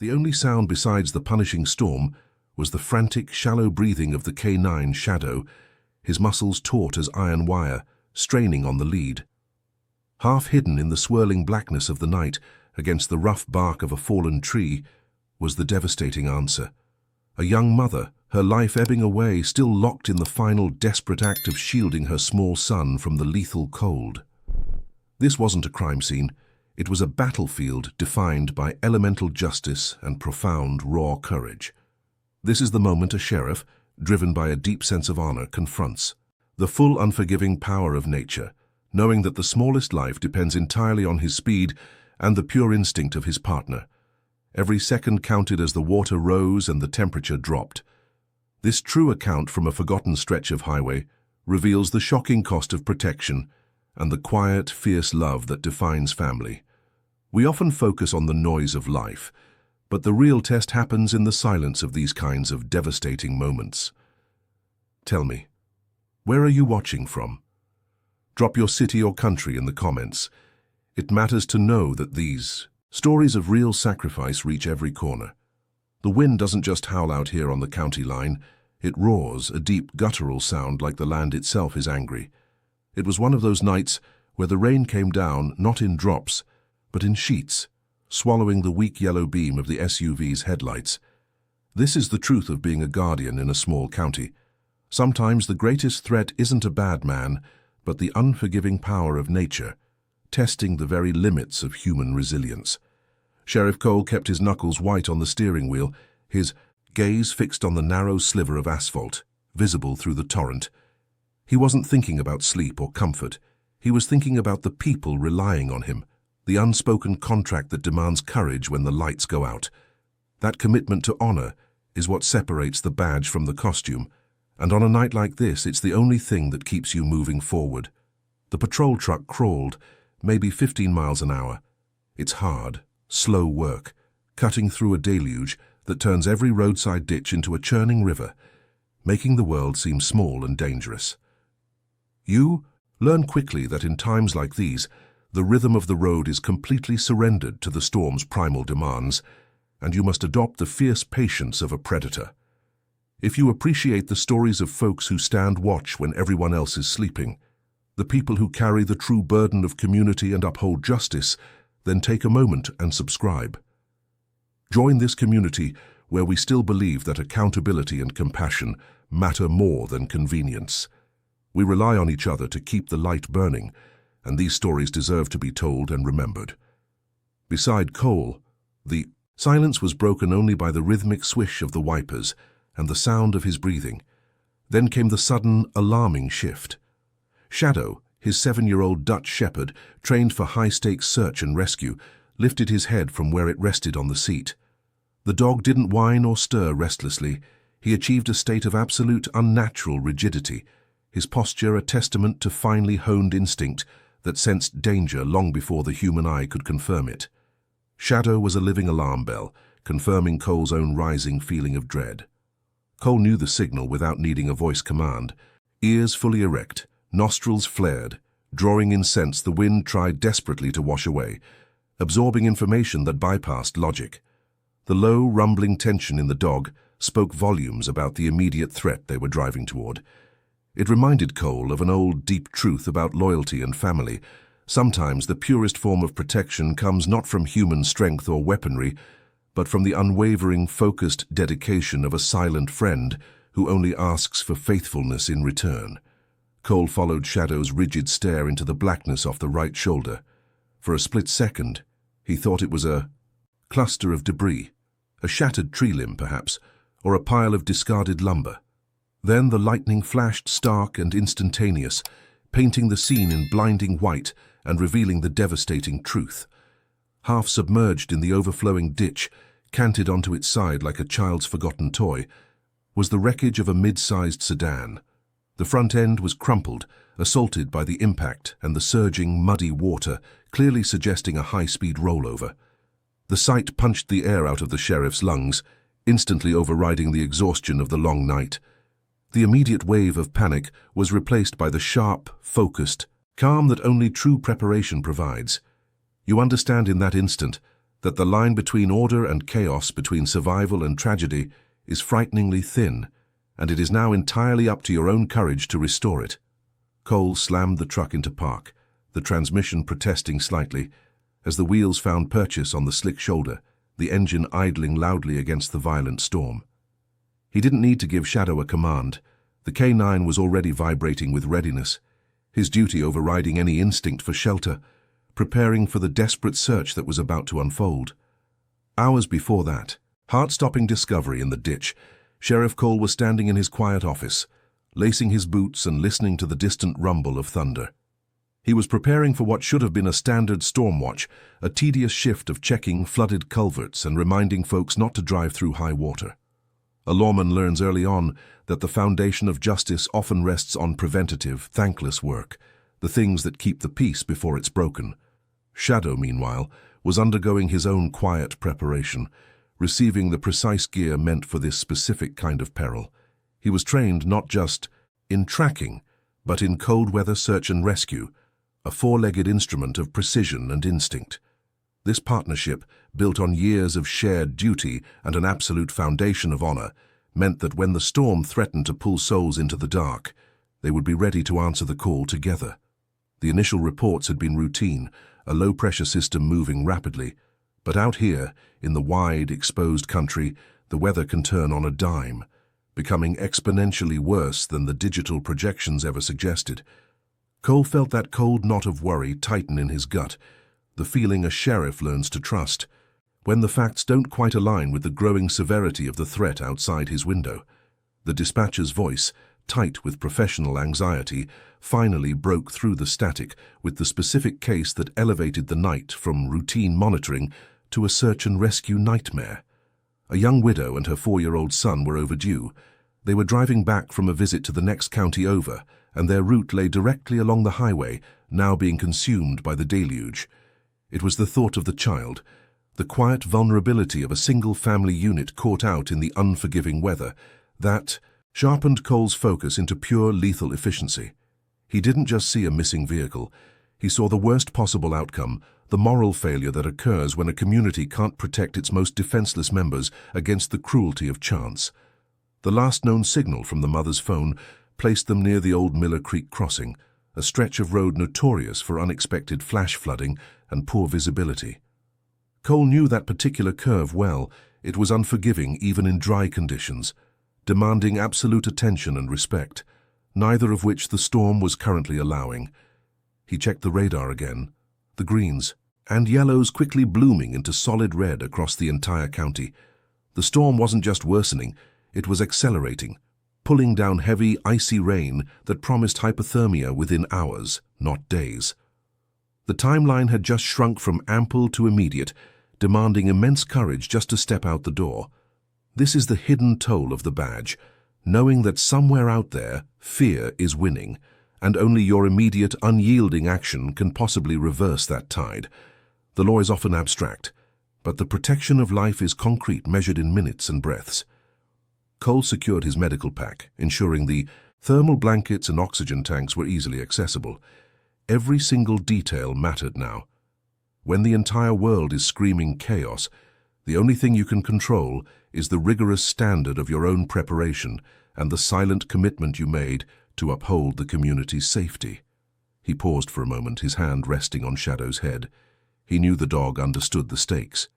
The only sound besides the punishing storm was the frantic, shallow breathing of the K9 Shadow, his muscles taut as iron wire, straining on the lead. Half hidden in the swirling blackness of the night, against the rough bark of a fallen tree, was the devastating answer. A young mother, her life ebbing away, still locked in the final desperate act of shielding her small son from the lethal cold. This wasn't a crime scene. It was a battlefield defined by elemental justice and profound, raw courage. This is the moment a sheriff, driven by a deep sense of honor, confronts the full, unforgiving power of nature, knowing that the smallest life depends entirely on his speed and the pure instinct of his partner. Every second counted as the water rose and the temperature dropped. This true account from a forgotten stretch of highway reveals the shocking cost of protection and the quiet, fierce love that defines family. We often focus on the noise of life, but the real test happens in the silence of these kinds of devastating moments. Tell me, where are you watching from? Drop your city or country in the comments. It matters to know that these stories of real sacrifice reach every corner. The wind doesn't just howl out here on the county line. It roars, a deep guttural sound like the land itself is angry. It was one of those nights where the rain came down not in drops, but in sheets, swallowing the weak yellow beam of the SUV's headlights. This is the truth of being a guardian in a small county. Sometimes the greatest threat isn't a bad man, but the unforgiving power of nature, testing the very limits of human resilience. Sheriff Cole kept his knuckles white on the steering wheel, his gaze fixed on the narrow sliver of asphalt, visible through the torrent. He wasn't thinking about sleep or comfort. He was thinking about the people relying on him, the unspoken contract that demands courage when the lights go out. That commitment to honor is what separates the badge from the costume, and on a night like this, it's the only thing that keeps you moving forward. The patrol truck crawled, maybe 15 miles an hour. It's hard, slow work, cutting through a deluge that turns every roadside ditch into a churning river, making the world seem small and dangerous. You learn quickly that in times like these, the rhythm of the road is completely surrendered to the storm's primal demands, and you must adopt the fierce patience of a predator. If you appreciate the stories of folks who stand watch when everyone else is sleeping, the people who carry the true burden of community and uphold justice, then take a moment and subscribe. Join this community where we still believe that accountability and compassion matter more than convenience. We rely on each other to keep the light burning, and these stories deserve to be told and remembered. Beside Cole, the silence was broken only by the rhythmic swish of the wipers and the sound of his breathing. Then came the sudden, alarming shift. Shadow, his 7-year-old Dutch shepherd, trained for high-stakes search and rescue, lifted his head from where it rested on the seat. The dog didn't whine or stir restlessly. He achieved a state of absolute unnatural rigidity, his posture a testament to finely honed instinct that sensed danger long before the human eye could confirm it. Shadow was a living alarm bell, confirming Cole's own rising feeling of dread. Cole knew the signal without needing a voice command. Ears fully erect, nostrils flared, drawing in scents the wind tried desperately to wash away, absorbing information that bypassed logic. The low, rumbling tension in the dog spoke volumes about the immediate threat they were driving toward. It reminded Cole of an old, deep truth about loyalty and family. Sometimes the purest form of protection comes not from human strength or weaponry, but from the unwavering, focused dedication of a silent friend who only asks for faithfulness in return. Cole followed Shadow's rigid stare into the blackness off the right shoulder. For a split second, he thought it was a cluster of debris, a shattered tree limb perhaps, or a pile of discarded lumber. Then the lightning flashed stark and instantaneous, painting the scene in blinding white and revealing the devastating truth. Half submerged in the overflowing ditch, canted onto its side like a child's forgotten toy, was the wreckage of a mid-sized sedan. The front end was crumpled, assaulted by the impact and the surging, muddy water, clearly suggesting a high-speed rollover. The sight punched the air out of the sheriff's lungs, instantly overriding the exhaustion of the long night. The immediate wave of panic was replaced by the sharp, focused calm that only true preparation provides. You understand in that instant that the line between order and chaos, between survival and tragedy, is frighteningly thin, and it is now entirely up to your own courage to restore it. Cole slammed the truck into park, the transmission protesting slightly, as the wheels found purchase on the slick shoulder, the engine idling loudly against the violent storm. He didn't need to give Shadow a command. The K9 was already vibrating with readiness, his duty overriding any instinct for shelter, preparing for the desperate search that was about to unfold. Hours before that, heart-stopping discovery in the ditch, Sheriff Cole was standing in his quiet office, lacing his boots and listening to the distant rumble of thunder. He was preparing for what should have been a standard storm watch, a tedious shift of checking flooded culverts and reminding folks not to drive through high water. A lawman learns early on that the foundation of justice often rests on preventative, thankless work, the things that keep the peace before it's broken. Shadow, meanwhile, was undergoing his own quiet preparation, receiving the precise gear meant for this specific kind of peril. He was trained not just in tracking, but in cold-weather search and rescue, a four-legged instrument of precision and instinct. This partnership, built on years of shared duty and an absolute foundation of honor, meant that when the storm threatened to pull souls into the dark, they would be ready to answer the call together. The initial reports had been routine, a low-pressure system moving rapidly, but out here, in the wide, exposed country, the weather can turn on a dime, becoming exponentially worse than the digital projections ever suggested. Cole felt that cold knot of worry tighten in his gut, the feeling a sheriff learns to trust, when the facts don't quite align with the growing severity of the threat outside his window. The dispatcher's voice, tight with professional anxiety, finally broke through the static with the specific case that elevated the night from routine monitoring to a search and rescue nightmare. A young widow and her 4-year-old son were overdue. They were driving back from a visit to the next county over, and their route lay directly along the highway, now being consumed by the deluge. It was the thought of the child, the quiet vulnerability of a single-family unit caught out in the unforgiving weather, that sharpened Cole's focus into pure lethal efficiency. He didn't just see a missing vehicle. He saw the worst possible outcome, the moral failure that occurs when a community can't protect its most defenseless members against the cruelty of chance. The last known signal from the mother's phone placed them near the old Miller Creek crossing, a stretch of road notorious for unexpected flash flooding and poor visibility. Cole knew that particular curve well. It was unforgiving even in dry conditions, demanding absolute attention and respect, neither of which the storm was currently allowing. He checked the radar again, the greens and yellows quickly blooming into solid red across the entire county. The storm wasn't just worsening, it was accelerating, pulling down heavy, icy rain that promised hypothermia within hours, not days. The timeline had just shrunk from ample to immediate, demanding immense courage just to step out the door. This is the hidden toll of the badge, knowing that somewhere out there, fear is winning, and only your immediate, unyielding action can possibly reverse that tide. The law is often abstract, but the protection of life is concrete, measured in minutes and breaths. Cole secured his medical pack, ensuring the thermal blankets and oxygen tanks were easily accessible. Every single detail mattered now. When the entire world is screaming chaos, the only thing you can control is the rigorous standard of your own preparation and the silent commitment you made to uphold the community's safety. He paused for a moment, his hand resting on Shadow's head. He knew the dog understood the stakes.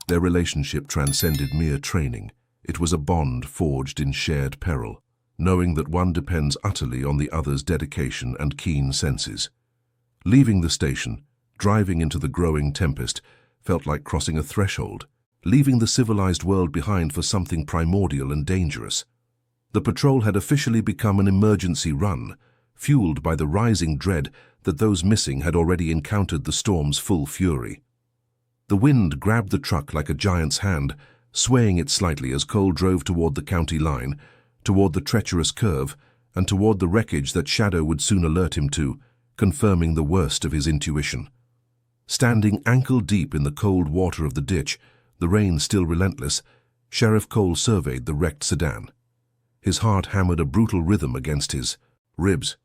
Their relationship transcended mere training. It was a bond forged in shared peril, knowing that one depends utterly on the other's dedication and keen senses. Leaving the station, driving into the growing tempest, felt like crossing a threshold, leaving the civilized world behind for something primordial and dangerous. The patrol had officially become an emergency run, fueled by the rising dread that those missing had already encountered the storm's full fury. The wind grabbed the truck like a giant's hand, swaying it slightly as Cole drove toward the county line, toward the treacherous curve, and toward the wreckage that Shadow would soon alert him to, confirming the worst of his intuition. Standing ankle-deep in the cold water of the ditch, the rain still relentless, Sheriff Cole surveyed the wrecked sedan. His heart hammered a brutal rhythm against his ribs.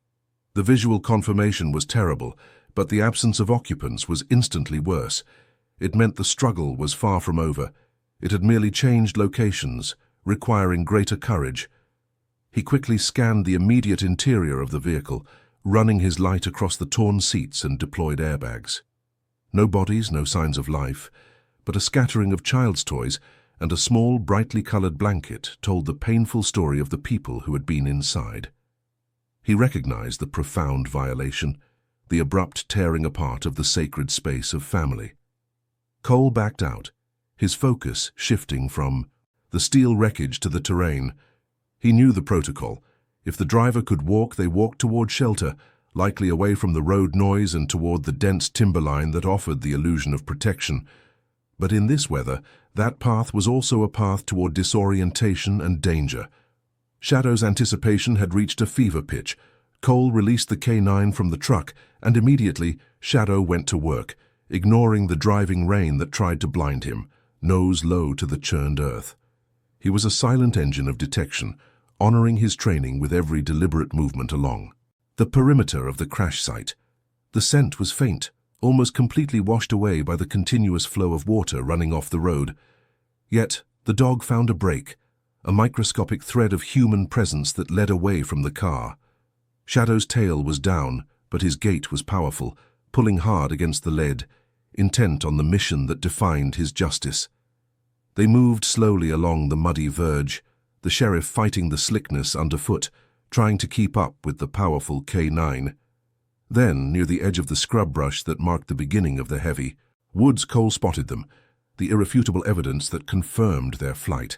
The visual confirmation was terrible, but the absence of occupants was instantly worse. It meant the struggle was far from over. It had merely changed locations, requiring greater courage. He quickly scanned the immediate interior of the vehicle, running his light across the torn seats and deployed airbags. No bodies, no signs of life, but a scattering of child's toys and a small, brightly colored blanket told the painful story of the people who had been inside. He recognized the profound violation, the abrupt tearing apart of the sacred space of family. Cole backed out, his focus shifting from the steel wreckage to the terrain. He knew the protocol. If the driver could walk, they walked toward shelter, likely away from the road noise and toward the dense timberline that offered the illusion of protection. But in this weather, that path was also a path toward disorientation and danger. Shadow's anticipation had reached a fever pitch. Cole released the K9 from the truck, and immediately Shadow went to work, ignoring the driving rain that tried to blind him, nose low to the churned earth. He was a silent engine of detection, honoring his training with every deliberate movement along the perimeter of the crash site. The scent was faint, almost completely washed away by the continuous flow of water running off the road. Yet the dog found a break, a microscopic thread of human presence that led away from the car. Shadow's tail was down, but his gait was powerful, pulling hard against the lead, intent on the mission that defined his justice. They moved slowly along the muddy verge, the sheriff fighting the slickness underfoot, trying to keep up with the powerful K9. Then, near the edge of the scrub brush that marked the beginning of the heavy woods, Cole spotted them, the irrefutable evidence that confirmed their flight.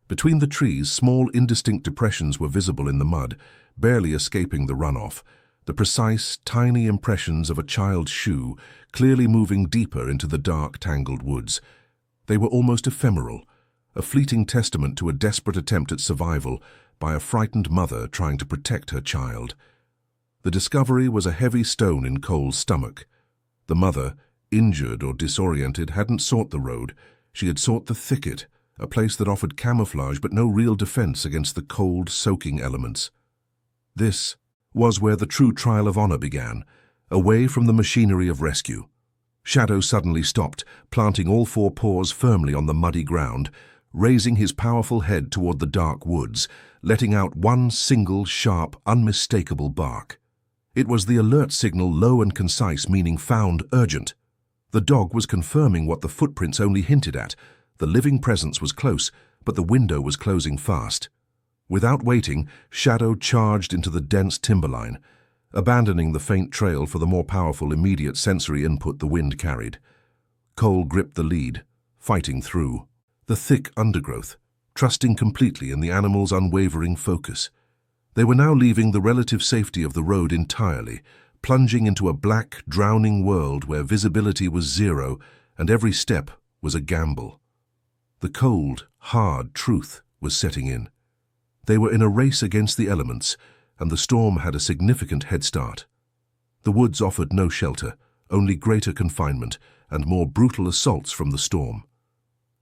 Between the trees, small, indistinct depressions were visible in the mud, barely escaping the runoff, the precise, tiny impressions of a child's shoe clearly moving deeper into the dark, tangled woods. They were almost ephemeral, a fleeting testament to a desperate attempt at survival by a frightened mother trying to protect her child. The discovery was a heavy stone in Cole's stomach. The mother, injured or disoriented, hadn't sought the road. She had sought the thicket, a place that offered camouflage but no real defense against the cold, soaking elements. This was where the true trial of honor began, away from the machinery of rescue. Shadow suddenly stopped, planting all four paws firmly on the muddy ground, raising his powerful head toward the dark woods, letting out one single, sharp, unmistakable bark. It was the alert signal, low and concise, meaning found, urgent. The dog was confirming what the footprints only hinted at. The living presence was close, but the window was closing fast. Without waiting, Shadow charged into the dense timberline, abandoning the faint trail for the more powerful immediate sensory input the wind carried. Cole gripped the lead, fighting through the thick undergrowth, trusting completely in the animal's unwavering focus. They were now leaving the relative safety of the road entirely, plunging into a black, drowning world where visibility was zero and every step was a gamble. The cold, hard truth was setting in. They were in a race against the elements, and the storm had a significant head start. The woods offered no shelter, only greater confinement and more brutal assaults from the storm.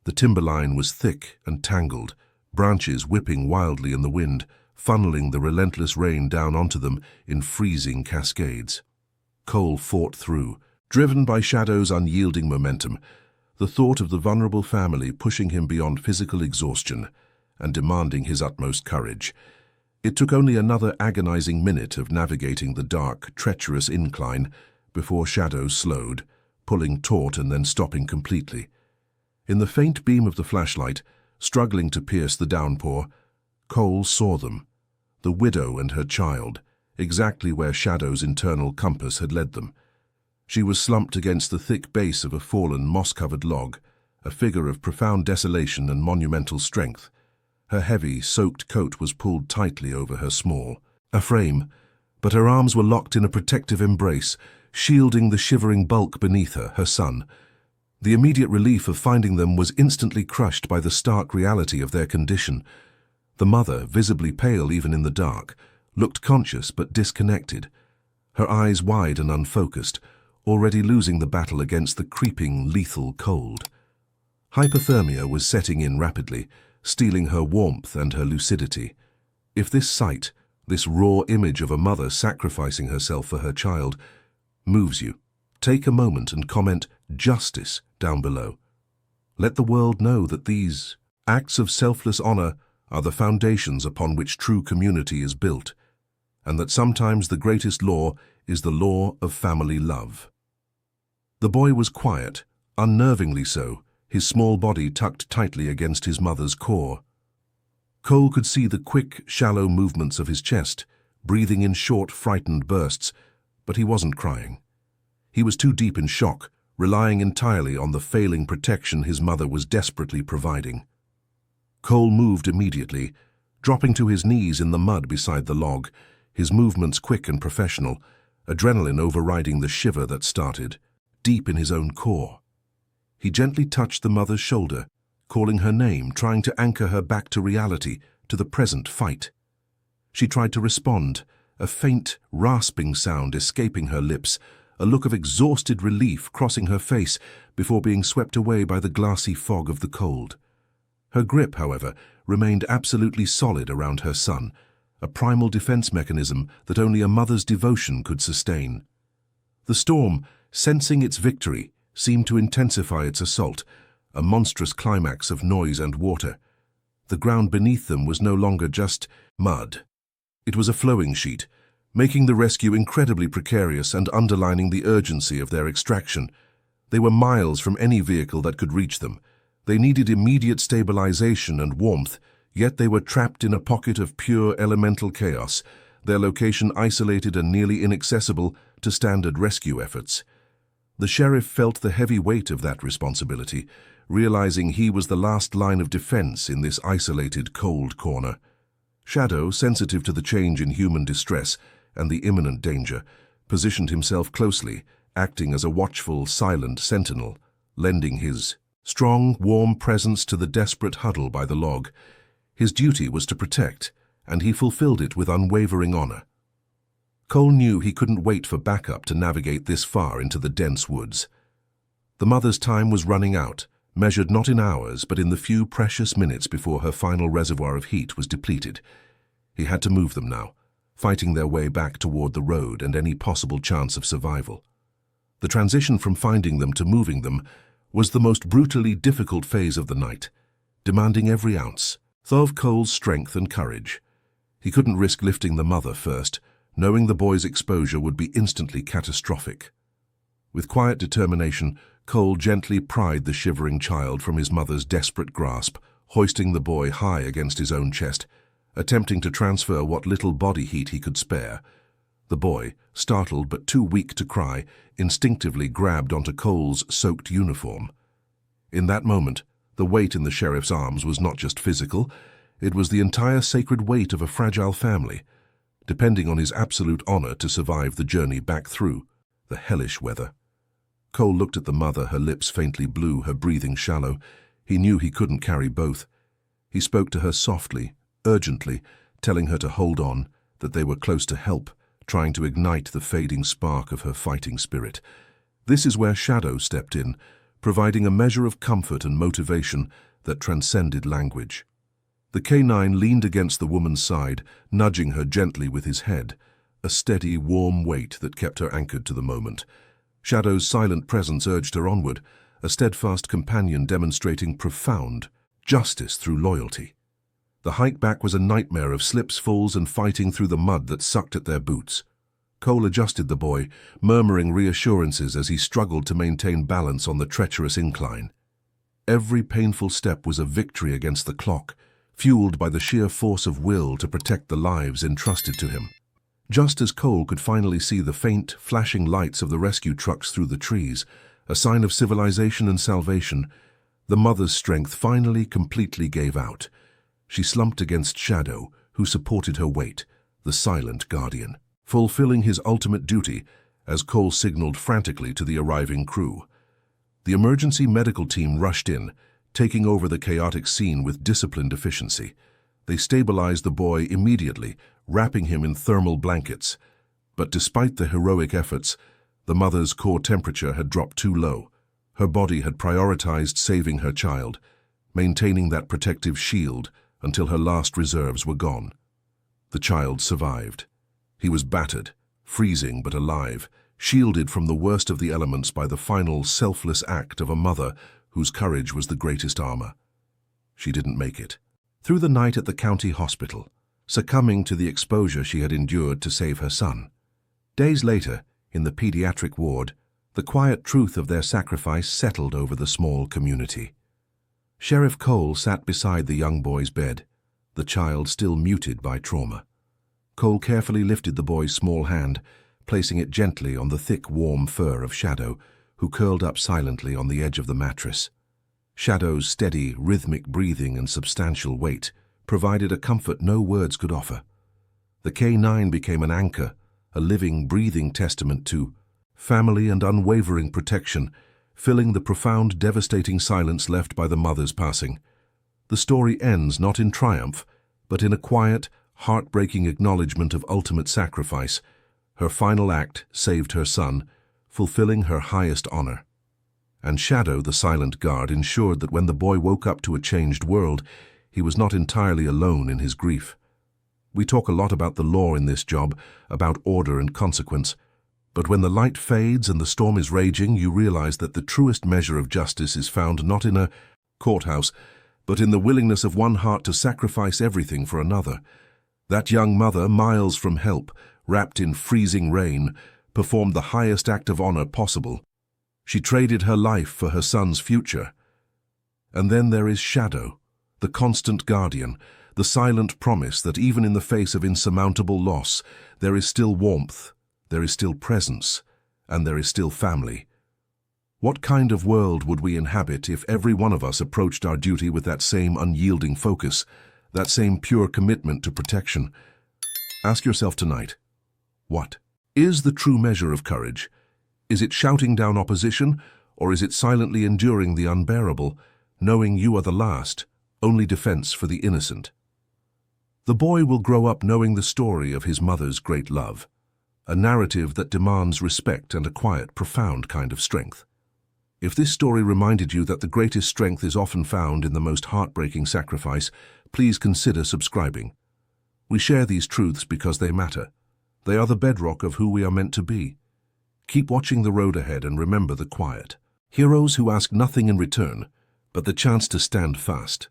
The timberline was thick and tangled, branches whipping wildly in the wind, funneling the relentless rain down onto them in freezing cascades. Cole fought through, driven by Shadow's unyielding momentum, the thought of the vulnerable family pushing him beyond physical exhaustion and demanding his utmost courage. It took only another agonizing minute of navigating the dark, treacherous incline before Shadow slowed, pulling taut and then stopping completely. In the faint beam of the flashlight, struggling to pierce the downpour, Cole saw them, the widow and her child, exactly where Shadow's internal compass had led them. She was slumped against the thick base of a fallen, moss-covered log, a figure of profound desolation and monumental strength. Her heavy, soaked coat was pulled tightly over her small frame, but her arms were locked in a protective embrace, shielding the shivering bulk beneath her, her son. The immediate relief of finding them was instantly crushed by the stark reality of their condition. The mother, visibly pale even in the dark, looked conscious but disconnected, her eyes wide and unfocused, already losing the battle against the creeping, lethal cold. Hypothermia was setting in rapidly, stealing her warmth and her lucidity. If this sight, this raw image of a mother sacrificing herself for her child, moves you, take a moment and comment justice down below. Let the world know that these acts of selfless honor are the foundations upon which true community is built, and that sometimes the greatest law is the law of family love. The boy was quiet, unnervingly so, his small body tucked tightly against his mother's core. Cole could see the quick, shallow movements of his chest, breathing in short, frightened bursts, but he wasn't crying. He was too deep in shock, relying entirely on the failing protection his mother was desperately providing. Cole moved immediately, dropping to his knees in the mud beside the log, his movements quick and professional, adrenaline overriding the shiver that started, deep in his own core. He gently touched the mother's shoulder, calling her name, trying to anchor her back to reality, to the present fight. She tried to respond, a faint, rasping sound escaping her lips, a look of exhausted relief crossing her face before being swept away by the glassy fog of the cold. Her grip, however, remained absolutely solid around her son, a primal defense mechanism that only a mother's devotion could sustain. The storm, sensing its victory, seemed to intensify its assault, a monstrous climax of noise and water. The ground beneath them was no longer just mud. It was a flowing sheet, making the rescue incredibly precarious and underlining the urgency of their extraction. They were miles from any vehicle that could reach them. They needed immediate stabilization and warmth, yet they were trapped in a pocket of pure elemental chaos, their location isolated and nearly inaccessible to standard rescue efforts. The sheriff felt the heavy weight of that responsibility, realizing he was the last line of defense in this isolated, cold corner. Shadow, sensitive to the change in human distress and the imminent danger, positioned himself closely, acting as a watchful, silent sentinel, lending his strong, warm presence to the desperate huddle by the log. His duty was to protect, and he fulfilled it with unwavering honor. Cole knew he couldn't wait for backup to navigate this far into the dense woods. The mother's time was running out, measured not in hours but in the few precious minutes before her final reservoir of heat was depleted. He had to move them now, fighting their way back toward the road and any possible chance of survival. The transition from finding them to moving them was the most brutally difficult phase of the night, demanding every ounce of Cole's strength and courage. He couldn't risk lifting the mother first, knowing the boy's exposure would be instantly catastrophic. With quiet determination, Cole gently pried the shivering child from his mother's desperate grasp, hoisting the boy high against his own chest, attempting to transfer what little body heat he could spare. The boy, startled but too weak to cry, instinctively grabbed onto Cole's soaked uniform. In that moment, the weight in the sheriff's arms was not just physical, it was the entire sacred weight of a fragile family, depending on his absolute honor to survive the journey back through the hellish weather. Cole looked at the mother, her lips faintly blue, her breathing shallow. He knew he couldn't carry both. He spoke to her softly, urgently, telling her to hold on, that they were close to help, trying to ignite the fading spark of her fighting spirit. This is where Shadow stepped in, providing a measure of comfort and motivation that transcended language. The K9 leaned against the woman's side, nudging her gently with his head, a steady, warm weight that kept her anchored to the moment. Shadow's silent presence urged her onward, a steadfast companion demonstrating profound justice through loyalty. The hike back was a nightmare of slips, falls, and fighting through the mud that sucked at their boots. Cole adjusted the boy, murmuring reassurances as he struggled to maintain balance on the treacherous incline. Every painful step was a victory against the clock, fueled by the sheer force of will to protect the lives entrusted to him. Just as Cole could finally see the faint, flashing lights of the rescue trucks through the trees, a sign of civilization and salvation, the mother's strength finally completely gave out. She slumped against Shadow, who supported her weight, the silent guardian, fulfilling his ultimate duty as Cole signaled frantically to the arriving crew. The emergency medical team rushed in, taking over the chaotic scene with disciplined efficiency. They stabilized the boy immediately, wrapping him in thermal blankets. But despite the heroic efforts, the mother's core temperature had dropped too low. Her body had prioritized saving her child, maintaining that protective shield until her last reserves were gone. The child survived. He was battered, freezing but alive, shielded from the worst of the elements by the final selfless act of a mother whose courage was the greatest armor. She didn't make it. Through the night at the county hospital, succumbing to the exposure she had endured to save her son. Days later, in the pediatric ward, the quiet truth of their sacrifice settled over the small community. Sheriff Cole sat beside the young boy's bed, the child still muted by trauma. Cole carefully lifted the boy's small hand, placing it gently on the thick, warm fur of Shadow, who curled up silently on the edge of the mattress. Shadow's steady, rhythmic breathing and substantial weight provided a comfort no words could offer. The K9 became an anchor, a living, breathing testament to family and unwavering protection, filling the profound, devastating silence left by the mother's passing. The story ends not in triumph, but in a quiet, heartbreaking acknowledgement of ultimate sacrifice. Her final act saved her son, fulfilling her highest honor. And Shadow, the silent guard, ensured that when the boy woke up to a changed world, he was not entirely alone in his grief. We talk a lot about the law in this job, about order and consequence, but when the light fades and the storm is raging, you realize that the truest measure of justice is found not in a courthouse, but in the willingness of one heart to sacrifice everything for another. That young mother, miles from help, wrapped in freezing rain, performed the highest act of honor possible. She traded her life for her son's future. And then there is Shadow, the constant guardian, the silent promise that even in the face of insurmountable loss, there is still warmth, there is still presence, and there is still family. What kind of world would we inhabit if every one of us approached our duty with that same unyielding focus, that same pure commitment to protection? Ask yourself tonight, what is the true measure of courage? Is it shouting down opposition, or is it silently enduring the unbearable, knowing you are the last, only defense for the innocent? The boy will grow up knowing the story of his mother's great love, a narrative that demands respect and a quiet, profound kind of strength. If this story reminded you that the greatest strength is often found in the most heartbreaking sacrifice, please consider subscribing. We share these truths because they matter. They are the bedrock of who we are meant to be. Keep watching the road ahead and remember the quiet. Heroes who ask nothing in return, but the chance to stand fast.